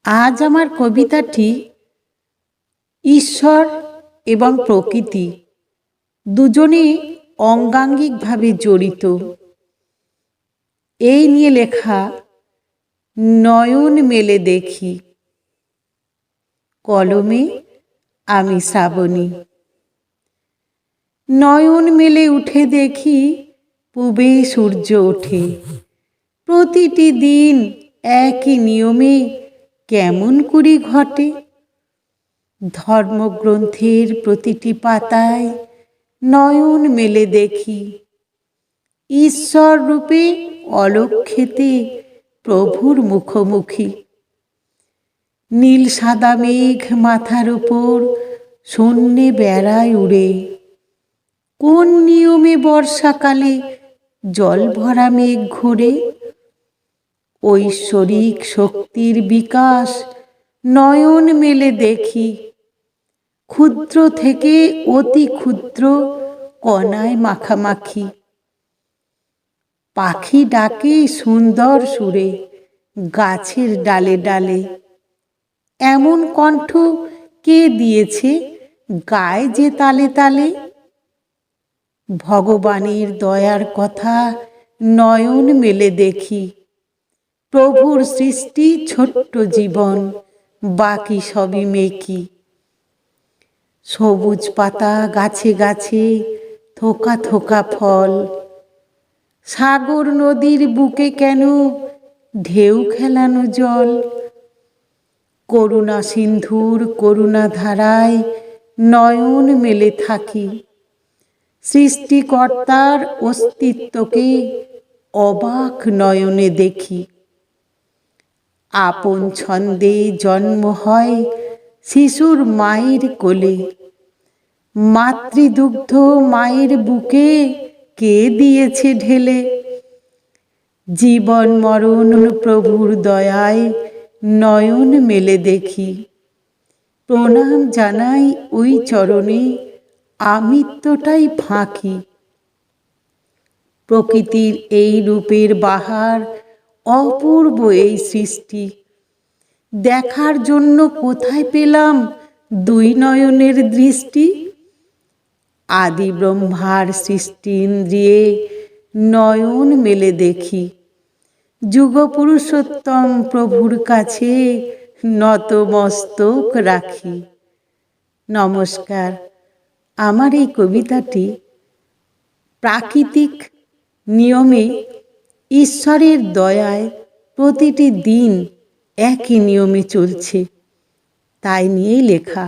আজ আমার কবিতাটি ঈশ্বর এবং প্রকৃতি দুজনেই অঙ্গাঙ্গিকভাবে জড়িত এই নিয়ে লেখা। নয়ন মেলে দেখি, কলমে আমি শ্রাবণী। নয়ন মেলে উঠে দেখি, পূবে সূর্য ওঠে। প্রতিটি দিন একই নিয়মে কেমন করি ঘটে। ধর্মগ্রন্থের প্রতিটি পাতায় নয়ন মেলে দেখি, ঈশ্বর রূপে অলক্ষেতে প্রভুর মুখোমুখি। নীল সাদা মেঘ মাথার উপর শূন্যে বেড়ায় উড়ে। কোন নিয়মে বর্ষাকালে জল ভরা মেঘ ঘোরে। ঐশ্বরিক শক্তির বিকাশ নয়ন মেলে দেখি, ক্ষুদ্র থেকে অতি ক্ষুদ্র কণায় মাখামাখি। পাখি ডাকে সুন্দর সুরে গাছের ডালে ডালে। এমন কণ্ঠ কে দিয়েছে গায় যে তালে তালে। ভগবানের দয়ার কথা নয়ন মেলে দেখি, প্রভুর সৃষ্টি ছোট্ট জীবন, বাকি সবই মেকি। সবুজ পাতা গাছে গাছে, থোকা থোকা ফল। সাগর নদীর বুকে কেন ঢেউ খেলানো জল। করুণা সিন্ধুর করুণা ধারায় নয়ন মেলে থাকি, সৃষ্টিকর্তার অস্তিত্বকে অবাক নয়নে দেখি। আপন ছন্দে জন্ম হয় শিশুর মায়ের কোলে। মাতৃদুগ্ধ মায়ের বুকে কে দিয়েছে ঢেলে। জীবন মরণ প্রভুর দয়ায় নয়ন মেলে দেখি, প্রণাম জানাই ওই চরণে আমৃত্যটাই ফাঁকি। প্রকৃতির এই রূপের বাহার, অপূর্ব এই সৃষ্টি। দেখার জন্য কোথায় পেলাম দুই নয়নের দৃষ্টি। আদি ব্রহ্মার সৃষ্টি ইন্দ্রিয়ে নয়ন মেলে দেখি, যুগপুরুষোত্তম প্রভুর কাছে নতমস্তক রাখি। নমস্কার। আমার এই কবিতাটি প্রাকৃতিক নিয়মে ঈশ্বরের দয়ায় প্রতিটি দিন একই নিয়মে চলছে, তাই নিয়েই লেখা।